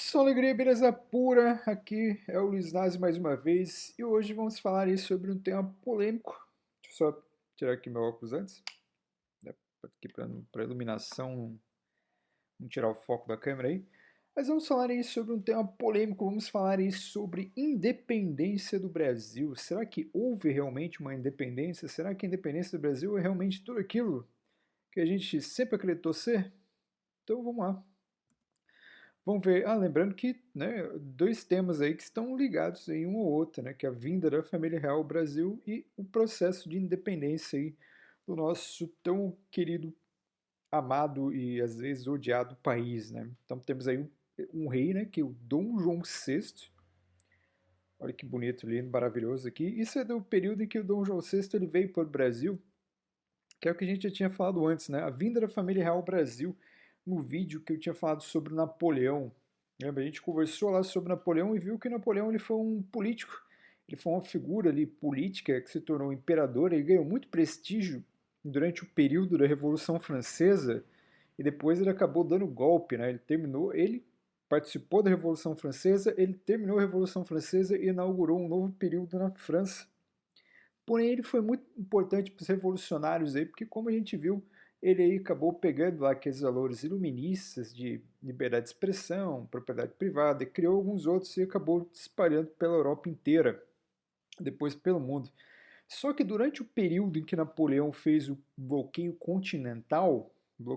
Só alegria, beleza pura. Aqui é o Luiz Nazi mais uma vez e hoje vamos falar aí sobre um tema polêmico. Deixa eu só tirar aqui meu óculos antes, né, aqui para iluminação não tirar o foco da câmera aí. Mas vamos falar aí sobre um tema polêmico, vamos falar aí sobre independência do Brasil. Será que houve realmente uma independência? Será que a independência do Brasil é realmente tudo aquilo que a gente sempre acreditou ser? Então vamos lá. Vamos ver. Lembrando que, né, dois temas aí que estão ligados em um ao outro, né, que é a vinda da família real ao Brasil e o processo de independência aí do nosso tão querido, amado e às vezes odiado país, né? Então temos aí um rei, né, que é o Dom João VI. Olha que bonito, lindo, maravilhoso aqui. Isso é do período em que o Dom João VI ele veio para o Brasil, que é o que a gente já tinha falado antes, né? A vinda da família real ao Brasil, no vídeo que eu tinha falado sobre Napoleão. Lembra? A gente conversou lá sobre Napoleão e viu que Napoleão ele foi um político, ele foi uma figura ali política que se tornou imperador e ganhou muito prestígio durante o período da Revolução Francesa e depois ele acabou dando golpe, né? Ele participou da Revolução Francesa, ele terminou a Revolução Francesa e inaugurou um novo período na França. Porém, ele foi muito importante para os revolucionários aí, porque como a gente viu, ele aí acabou pegando lá aqueles valores iluministas de liberdade de expressão, propriedade privada, e criou alguns outros e acabou se espalhando pela Europa inteira, depois pelo mundo. Só que durante o período em que Napoleão fez o bloqueio continental,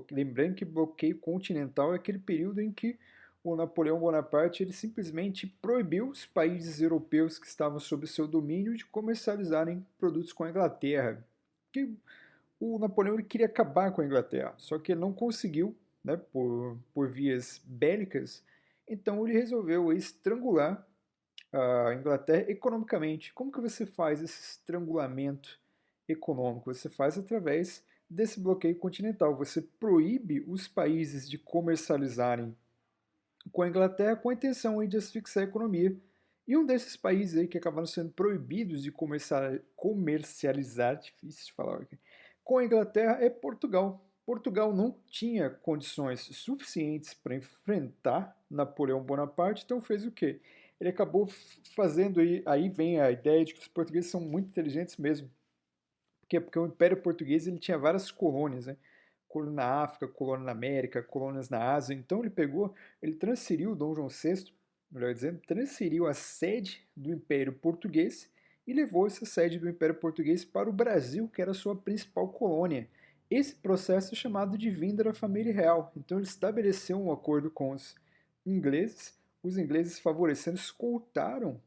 lembrando que bloqueio continental é aquele período em que o Napoleão Bonaparte ele simplesmente proibiu os países europeus que estavam sob seu domínio de comercializarem produtos com a Inglaterra. Que o Napoleão ele queria acabar com a Inglaterra, só que ele não conseguiu, né, por vias bélicas, então ele resolveu estrangular a Inglaterra economicamente. Como que você faz esse estrangulamento econômico? Você faz através desse bloqueio continental. Você proíbe os países de comercializarem com a Inglaterra com a intenção aí de asfixiar a economia. E um desses países aí que acabaram sendo proibidos de comercializar, difícil de falar aqui, com a Inglaterra é Portugal. Portugal não tinha condições suficientes para enfrentar Napoleão Bonaparte, então fez o quê? Ele acabou fazendo aí vem a ideia de que os portugueses são muito inteligentes mesmo. Por quê? Porque o Império Português ele tinha várias colônias, né? Colônia na África, colônia na América, colônias na Ásia. Então ele transferiu, Dom João VI, melhor dizendo, transferiu a sede do Império Português e levou essa sede do Império Português para o Brasil, que era a sua principal colônia. Esse processo é chamado de vinda da família real. Então ele estabeleceu um acordo com os ingleses favorecendo, escoltaram,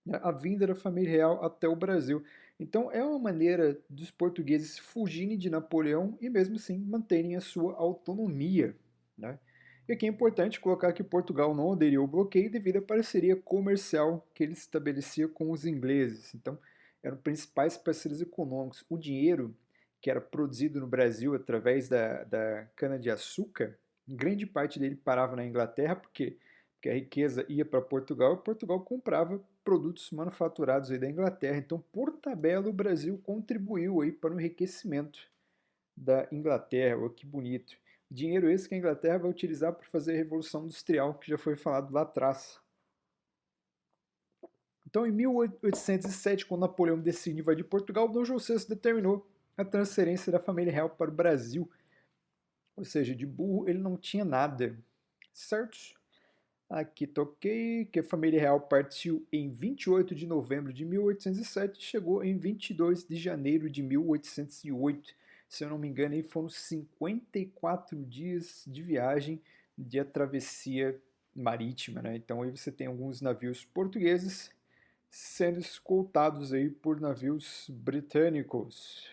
né, a vinda da família real até o Brasil. Então é uma maneira dos portugueses fugirem de Napoleão e mesmo assim manterem a sua autonomia, né? E aqui é importante colocar que Portugal não aderiu ao bloqueio devido à parceria comercial que ele estabelecia com os ingleses. Então eram principais parceiros econômicos. O dinheiro que era produzido no Brasil através da cana-de-açúcar, grande parte dele parava na Inglaterra, porque a riqueza ia para Portugal e Portugal comprava produtos manufaturados aí da Inglaterra. Então, por tabela, o Brasil contribuiu aí para o enriquecimento da Inglaterra. Oh, que bonito. Dinheiro esse que a Inglaterra vai utilizar para fazer a Revolução Industrial, que já foi falado lá atrás. Então, em 1807, quando Napoleão decide invadir Portugal, Dom João VI determinou a transferência da família real para o Brasil. Ou seja, de burro ele não tinha nada, certo? Aqui toquei que a família real partiu em 28 de novembro de 1807 e chegou em 22 de janeiro de 1808. Se eu não me engano, aí foram 54 dias de viagem de travessia marítima, né? Então aí você tem alguns navios portugueses sendo escoltados aí por navios britânicos.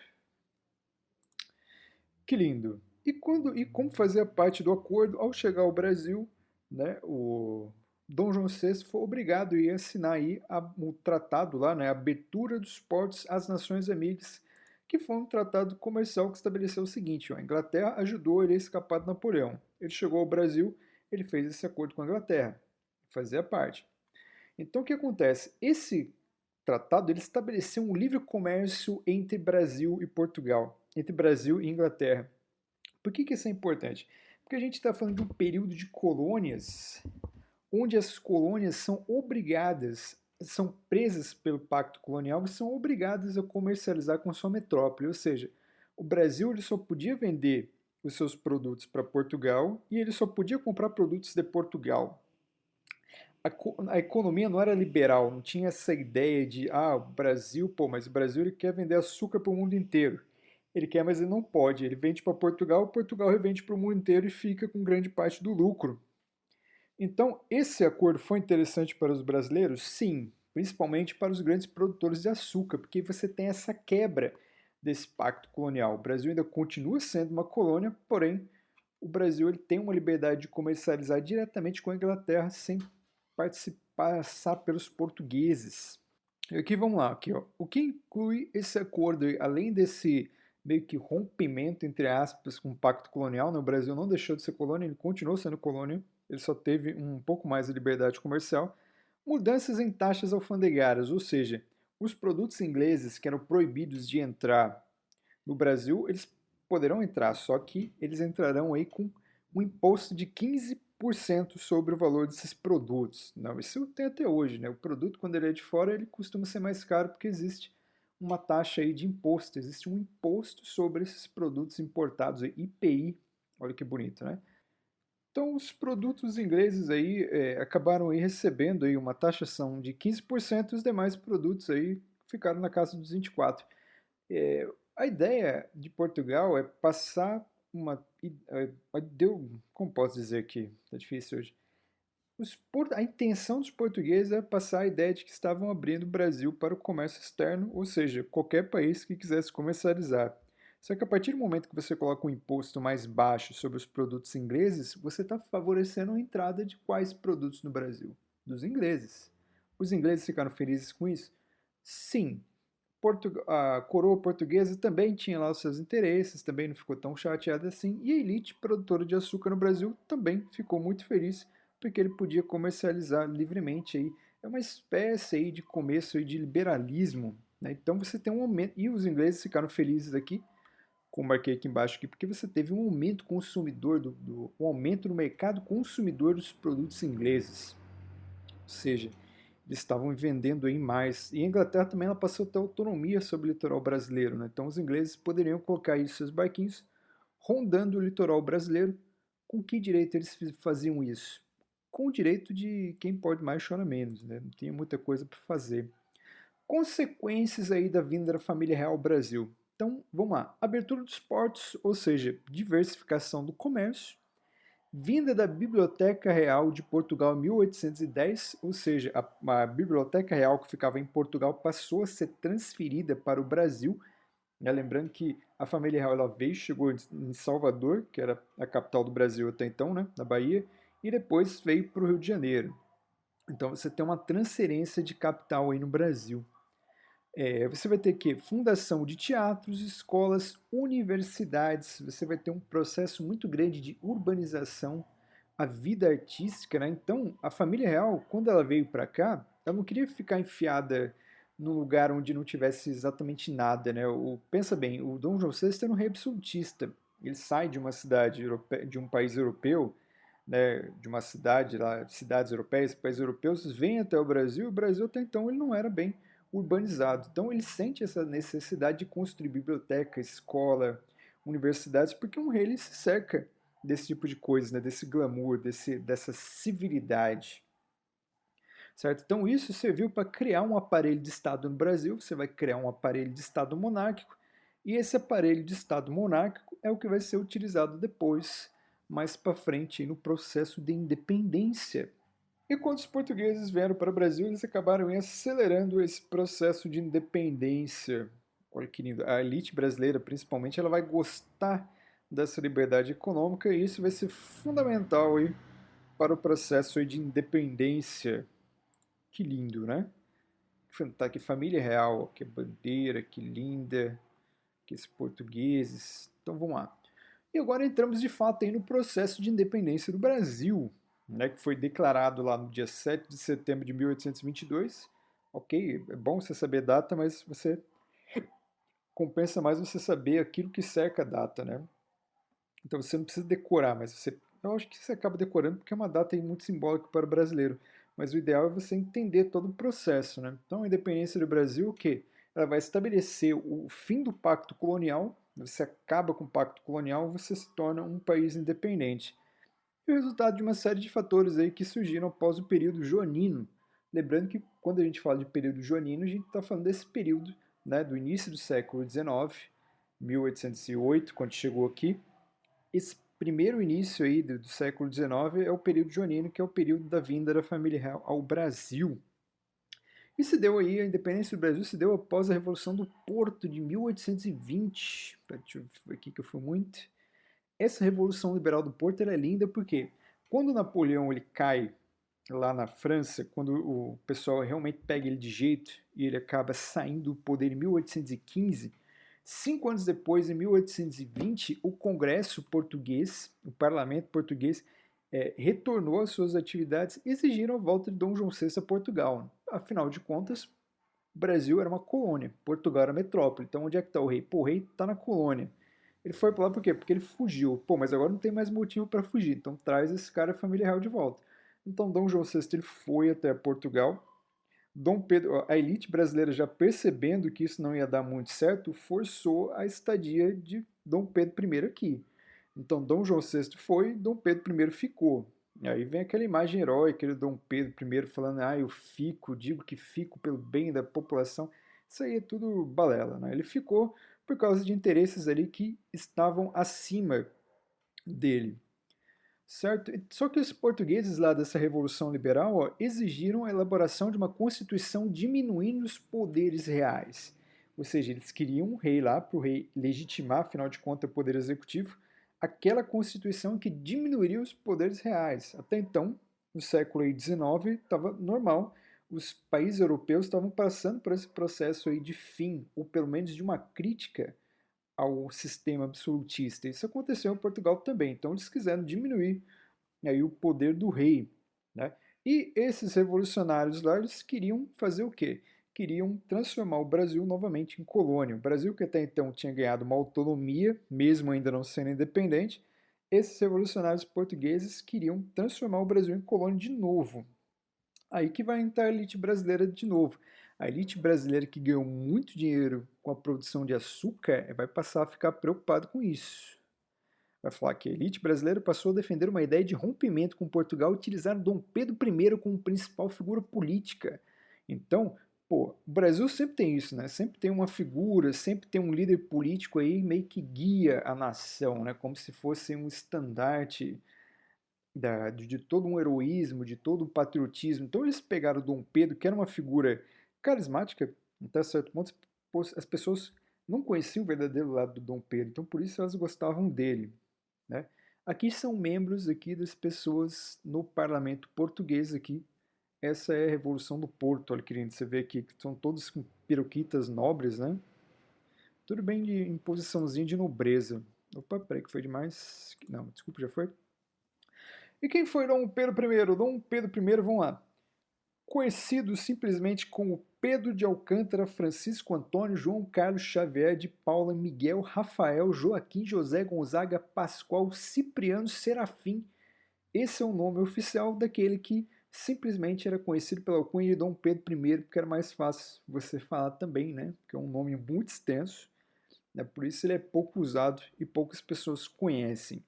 Que lindo! E como fazia parte do acordo, ao chegar ao Brasil, né, o Dom João VI foi obrigado a ir assinar aí o tratado lá, né, a abertura dos portos às nações amigas, que foi um tratado comercial que estabeleceu o seguinte: ó, a Inglaterra ajudou ele a escapar de Napoleão. Ele chegou ao Brasil, ele fez esse acordo com a Inglaterra, fazia parte. Então o que acontece? Esse tratado ele estabeleceu um livre comércio entre Brasil e Portugal, entre Brasil e Inglaterra. Por que isso é importante? Porque a gente está falando de um período de colônias onde as colônias são obrigadas, são presas pelo Pacto Colonial e são obrigadas a comercializar com sua metrópole, ou seja, o Brasil ele só podia vender os seus produtos para Portugal e ele só podia comprar produtos de Portugal. A economia não era liberal, não tinha essa ideia de, o Brasil, pô, mas o Brasil ele quer vender açúcar para o mundo inteiro. Ele quer, mas ele não pode. Ele vende para Portugal, Portugal revende para o mundo inteiro e fica com grande parte do lucro. Então, esse acordo foi interessante para os brasileiros? Sim, principalmente para os grandes produtores de açúcar, porque você tem essa quebra desse pacto colonial. O Brasil ainda continua sendo uma colônia, porém, o Brasil ele tem uma liberdade de comercializar diretamente com a Inglaterra sem passar pelos portugueses. E aqui vamos lá, aqui, ó. O que inclui esse acordo, além desse meio que rompimento, entre aspas, com o pacto colonial, né? O Brasil não deixou de ser colônia, ele continuou sendo colônia, ele só teve um pouco mais de liberdade comercial. Mudanças em taxas alfandegárias, ou seja, os produtos ingleses que eram proibidos de entrar no Brasil, eles poderão entrar, só que eles entrarão aí com um imposto de 15% sobre o valor desses produtos. Não, isso tem até hoje, né? O produto, quando ele é de fora, ele costuma ser mais caro porque existe uma taxa aí de imposto, existe um imposto sobre esses produtos importados, IPI, olha que bonito, né? Então, os produtos ingleses aí acabaram aí recebendo aí uma taxação de 15% e os demais produtos aí ficaram na casa dos 24%. É, a ideia de Portugal é passar uma. Deu, como posso dizer aqui? Tá difícil hoje. A intenção dos portugueses é passar a ideia de que estavam abrindo o Brasil para o comércio externo, ou seja, qualquer país que quisesse comercializar. Só que a partir do momento que você coloca um imposto mais baixo sobre os produtos ingleses, você está favorecendo a entrada de quais produtos no Brasil? Dos ingleses. Os ingleses ficaram felizes com isso? Sim, a coroa portuguesa também tinha lá os seus interesses, também não ficou tão chateada assim, e a elite produtora de açúcar no Brasil também ficou muito feliz porque ele podia comercializar livremente aí. É uma espécie aí de começo aí de liberalismo, né? Então você tem um aumento, e os ingleses ficaram felizes aqui, como marquei aqui embaixo aqui, porque você teve um aumento consumidor um aumento no mercado consumidor dos produtos ingleses. Ou seja, eles estavam vendendo aí mais. E a Inglaterra também ela passou a ter autonomia sobre o litoral brasileiro, né? Então os ingleses poderiam colocar aí seus barquinhos rondando o litoral brasileiro. Com que direito eles faziam isso? Com o direito de quem pode mais chora menos, né? Não tinha muita coisa para fazer. Consequências aí da vinda da família real ao Brasil. Então, vamos lá. Abertura dos portos, ou seja, diversificação do comércio, vinda da Biblioteca Real de Portugal em 1810, ou seja, a Biblioteca Real que ficava em Portugal passou a ser transferida para o Brasil, né? Lembrando que a família real ela veio, chegou em Salvador, que era a capital do Brasil até então, né, na Bahia, e depois veio para o Rio de Janeiro. Então você tem uma transferência de capital aí no Brasil. Você vai ter que fundação de teatros, escolas, universidades. Você vai ter um processo muito grande de urbanização, a vida artística, né? Então, a família real, quando ela veio para cá, ela não queria ficar enfiada num lugar onde não tivesse exatamente nada, né? Pensa bem, o Dom João VI era um rei absolutista. Ele sai de uma cidade de um país europeu, né, de uma cidade lá, cidades europeias, países europeus, vêm até o Brasil, e o Brasil até então ele não era bem urbanizado. Então ele sente essa necessidade de construir biblioteca, escola, universidades, porque um rei ele se cerca desse tipo de coisa, né, desse glamour, dessa civilidade. Certo? Então isso serviu para criar um aparelho de Estado no Brasil, você vai criar um aparelho de Estado monárquico, e esse aparelho de Estado monárquico é o que vai ser utilizado depois, mais para frente, no processo de independência. E quando os portugueses vieram para o Brasil, eles acabaram acelerando esse processo de independência. Olha que lindo. A elite brasileira, principalmente, ela vai gostar dessa liberdade econômica e isso vai ser fundamental aí para o processo aí de independência. Que lindo, né? Que família real, que bandeira, que linda, que esses portugueses. Então vamos lá. E agora entramos de fato aí no processo de independência do Brasil, né, que foi declarado lá no dia 7 de setembro de 1822. Ok, é bom você saber a data, mas você compensa mais você saber aquilo que cerca a data, né? Então você não precisa decorar, mas você Eu acho que você acaba decorando porque é uma data aí muito simbólica para o brasileiro. Mas o ideal é você entender todo o processo, né? Então, a independência do Brasil, o quê? Ela vai estabelecer o fim do pacto colonial, você acaba com o pacto colonial, você se torna um país independente. E o resultado de uma série de fatores aí que surgiram após o período joanino. Lembrando que quando a gente fala de período joanino, a gente está falando desse período, né, do início do século XIX, 1808, quando chegou aqui. Esse primeiro início aí do século XIX é o período joanino, que é o período da vinda da família real ao Brasil. E se deu aí, a independência do Brasil se deu após a Revolução do Porto de 1820. Deixa eu ver aqui que eu fui muito. Essa Revolução Liberal do Porto é linda porque quando Napoleão ele cai lá na França, quando o pessoal realmente pega ele de jeito e ele acaba saindo do poder em 1815, 5 anos depois, em 1820, o Congresso português, o Parlamento português, retornou às suas atividades e exigiram a volta de Dom João VI a Portugal. Afinal de contas, o Brasil era uma colônia, Portugal era metrópole. Então, onde é que está o rei? Pô, o rei está na colônia. Ele foi para lá por quê? Porque ele fugiu. Pô, mas agora não tem mais motivo para fugir. Então, traz esse cara, a família real, de volta. Então, Dom João VI ele foi até Portugal. Dom Pedro, a elite brasileira, já percebendo que isso não ia dar muito certo, forçou a estadia de Dom Pedro I aqui. Então, Dom João VI foi, Dom Pedro I ficou. E aí vem aquela imagem heróica de Dom Pedro I falando: ah, eu fico, digo que fico pelo bem da população. Isso aí é tudo balela, né? Ele ficou por causa de interesses ali que estavam acima dele, certo? Só que os portugueses lá dessa Revolução Liberal, ó, exigiram a elaboração de uma constituição diminuindo os poderes reais. Ou seja, eles queriam um rei lá para o rei legitimar, afinal de contas, o poder executivo, aquela constituição que diminuiria os poderes reais. Até então, no século XIX, estava normal. Os países europeus estavam passando por esse processo aí de fim, ou pelo menos de uma crítica ao sistema absolutista. Isso aconteceu em Portugal também. Então eles quiseram diminuir aí o poder do rei, né? E esses revolucionários lá, eles queriam fazer o quê? Queriam transformar o Brasil novamente em colônia. O Brasil, que até então tinha ganhado uma autonomia, mesmo ainda não sendo independente, esses revolucionários portugueses queriam transformar o Brasil em colônia de novo. Aí que vai entrar a elite brasileira de novo. A elite brasileira que ganhou muito dinheiro com a produção de açúcar vai passar a ficar preocupado com isso. Vai falar que a elite brasileira passou a defender uma ideia de rompimento com Portugal e utilizar Dom Pedro I como principal figura política. Então, pô, o Brasil sempre tem isso, né? Sempre tem uma figura, sempre tem um líder político aí meio que guia a nação, né? Como se fosse um estandarte de todo um heroísmo, de todo um patriotismo. Então eles pegaram o Dom Pedro, que era uma figura carismática, até certo ponto as pessoas não conheciam o verdadeiro lado do Dom Pedro, então por isso elas gostavam dele, né? Aqui são membros aqui das pessoas no parlamento português aqui. Essa é a Revolução do Porto, olha querido, você vê aqui que são todos com peruquitas nobres, né? Tudo bem de imposiçãozinha de nobreza. Opa, peraí que foi demais. Não, desculpa, já foi? E quem foi Dom Pedro I? Dom Pedro I, vamos lá. Conhecido simplesmente como Pedro de Alcântara, Francisco Antônio, João Carlos Xavier de Paula, Miguel, Rafael, Joaquim, José Gonzaga, Pascoal, Cipriano, Serafim. Esse é o nome oficial daquele que simplesmente era conhecido pela alcunha de Dom Pedro I, porque era mais fácil você falar também, né? Porque é um nome muito extenso, né? Por isso ele é pouco usado e poucas pessoas conhecem.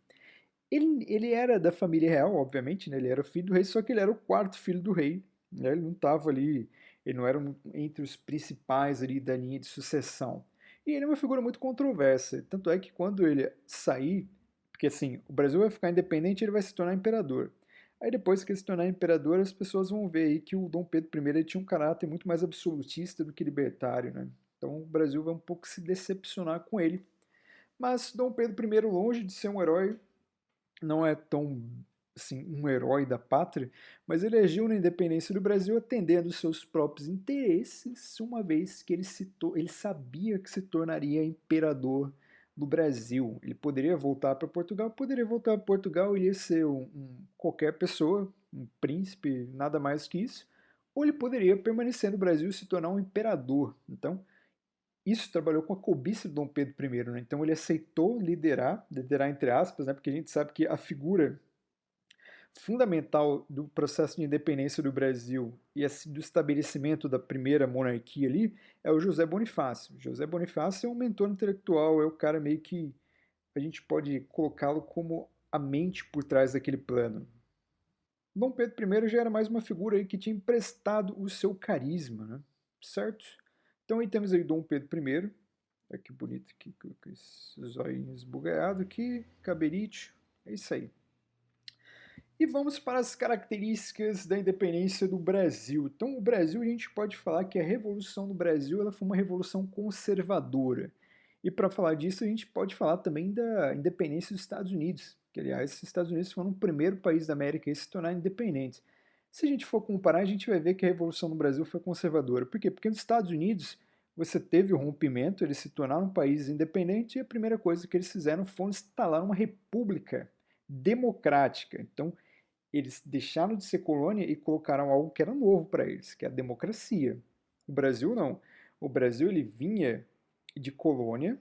Ele era da família real, obviamente, né? Ele era filho do rei, só que ele era o quarto filho do rei, né? Ele não estava ali, ele não era entre os principais ali da linha de sucessão. E ele é uma figura muito controversa, tanto é que quando ele sair, porque assim, o Brasil vai ficar independente, ele vai se tornar imperador. Aí depois que ele se tornar imperador, as pessoas vão ver aí que o Dom Pedro I ele tinha um caráter muito mais absolutista do que libertário, né? Então o Brasil vai um pouco se decepcionar com ele. Mas Dom Pedro I, longe de ser um herói, não é tão assim, um herói da pátria, mas ele agiu na independência do Brasil atendendo seus próprios interesses, uma vez que ele sabia que se tornaria imperador do Brasil. Ele poderia voltar para Portugal, ele ia ser qualquer pessoa, um príncipe, nada mais que isso, ou ele poderia permanecer no Brasil e se tornar um imperador. Então, isso trabalhou com a cobiça de Dom Pedro I, né? Então ele aceitou liderar entre aspas, né? Porque a gente sabe que a figura fundamental do processo de independência do Brasil e do estabelecimento da primeira monarquia ali é o José Bonifácio. José Bonifácio é um mentor intelectual, é o cara meio que a gente pode colocá-lo como a mente por trás daquele plano. Dom Pedro I já era mais uma figura aí que tinha emprestado o seu carisma, né? Certo? Então aí temos aí Dom Pedro I, olha que bonito aqui, com esses olhinhos esbugalhados aqui, caberite, é isso aí. E vamos para as características da independência do Brasil. Então, o Brasil, a gente pode falar que a Revolução do Brasil ela foi uma revolução conservadora. E para falar disso, a gente pode falar também da independência dos Estados Unidos, que, aliás, os Estados Unidos foram o primeiro país da América a se tornar independente. Se a gente for comparar, a gente vai ver que a Revolução no Brasil foi conservadora. Por quê? Porque nos Estados Unidos você teve o rompimento, eles se tornaram um país independente e a primeira coisa que eles fizeram foi instalar uma república democrática. Então, eles deixaram de ser colônia e colocaram algo que era novo para eles, que é a democracia. O Brasil não. O Brasil ele vinha de colônia,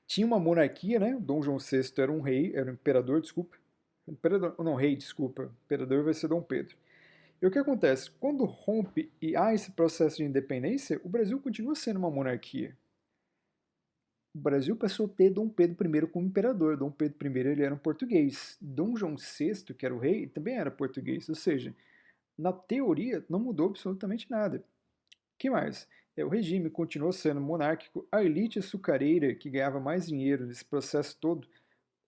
tinha uma monarquia, né? Dom João VI era um rei, era um imperador, desculpa. Imperador, não, rei, desculpa. Imperador vai ser Dom Pedro. E o que acontece? Quando rompe e há esse processo de independência, o Brasil continua sendo uma monarquia. O Brasil passou a ter Dom Pedro I como imperador. Dom Pedro I ele era um português. Dom João VI, que era o rei, também era português. Ou seja, na teoria não mudou absolutamente nada. O que mais? O regime continuou sendo monárquico. A elite açucareira, que ganhava mais dinheiro nesse processo todo,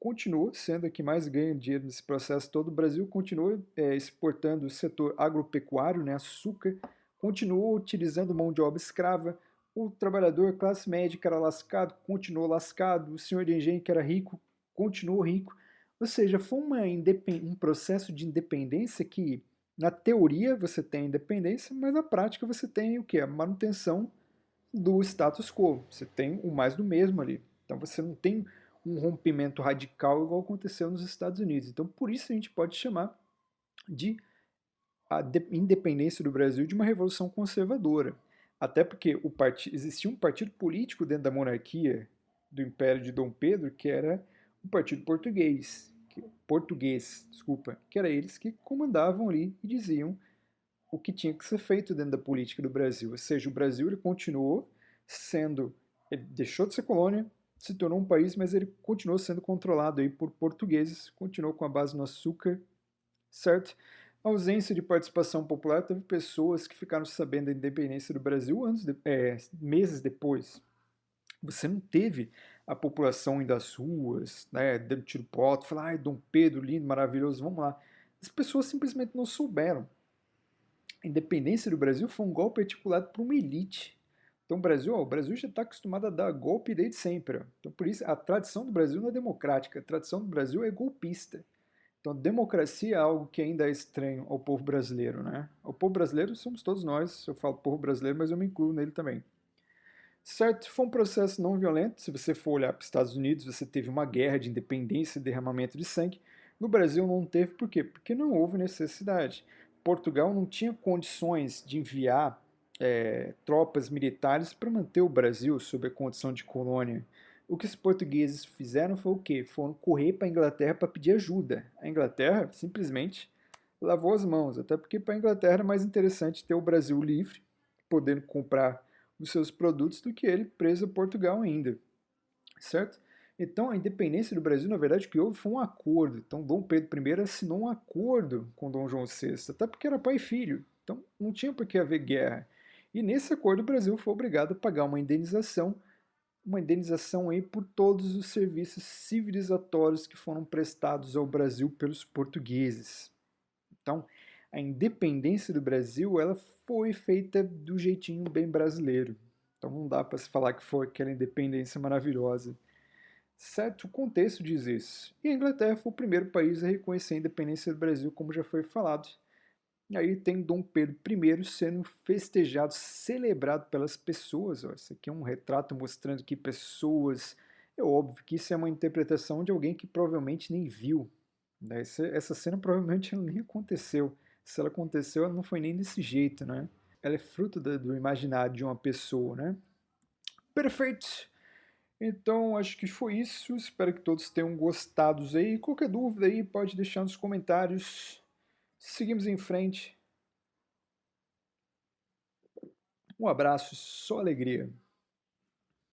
continuou sendo a que mais ganha dinheiro nesse processo todo. O Brasil continuou exportando o setor agropecuário, né, açúcar, continuou utilizando mão de obra escrava. O trabalhador, classe média, que era lascado, continuou lascado. O senhor de engenho, que era rico, continuou rico. Ou seja, foi um processo de independência que, na teoria, você tem independência, mas na prática você tem o quê? A manutenção do status quo. Você tem o mais do mesmo ali. Então você não tem um rompimento radical igual aconteceu nos Estados Unidos. Então por isso a gente pode chamar de a independência do Brasil de uma revolução conservadora. Até porque existia um partido político dentro da monarquia do Império de Dom Pedro que era o Partido Português, desculpa, que era eles que comandavam ali e diziam o que tinha que ser feito dentro da política do Brasil. Ou seja, o Brasil ele continuou sendo, ele deixou de ser colônia, se tornou um país, mas ele continuou sendo controlado aí por portugueses, continuou com a base no açúcar, certo? A ausência de participação popular teve pessoas que ficaram sabendo da independência do Brasil meses depois. Você não teve a população indo às ruas, né, dando tiro pro alto, falar, ai, Dom Pedro, lindo, maravilhoso, vamos lá. As pessoas simplesmente não souberam. A independência do Brasil foi um golpe articulado por uma elite. Então o Brasil já está acostumado a dar golpe desde sempre. Ó. Então por isso a tradição do Brasil não é democrática, a tradição do Brasil é golpista. Então democracia é algo que ainda é estranho ao povo brasileiro, né? O povo brasileiro somos todos nós, eu falo povo brasileiro, mas eu me incluo nele também. Certo, foi um processo não violento. Se você for olhar para os Estados Unidos, você teve uma guerra de independência e derramamento de sangue. No Brasil não teve, por quê? Porque não houve necessidade. Portugal não tinha condições de enviar tropas militares para manter o Brasil sob a condição de colônia. O que os portugueses fizeram foi o quê? Foram correr para a Inglaterra para pedir ajuda. A Inglaterra simplesmente lavou as mãos, até porque para a Inglaterra era mais interessante ter o Brasil livre, podendo comprar os seus produtos do que ele preso a Portugal ainda, certo? Então a independência do Brasil, na verdade, o que houve foi um acordo. Então Dom Pedro I assinou um acordo com Dom João VI, até porque era pai e filho. Então não tinha por que haver guerra. E nesse acordo o Brasil foi obrigado a pagar uma indenização aí por todos os serviços civilizatórios que foram prestados ao Brasil pelos portugueses. Então, a independência do Brasil ela foi feita do jeitinho bem brasileiro. Então não dá para se falar que foi aquela independência maravilhosa. Certo contexto diz isso. E a Inglaterra foi o primeiro país a reconhecer a independência do Brasil, como já foi falado. E aí tem Dom Pedro I sendo festejado, celebrado pelas pessoas. Ó. Isso aqui é um retrato mostrando que pessoas... É óbvio que isso é uma interpretação de alguém que provavelmente nem viu. Né? Essa cena provavelmente nem aconteceu. Se ela aconteceu, ela não foi nem desse jeito, né? Ela é fruto do imaginário de uma pessoa, né? Perfeito! Então, acho que foi isso. Espero que todos tenham gostado aí. Qualquer dúvida aí, pode deixar nos comentários. Seguimos em frente. Um abraço, só alegria.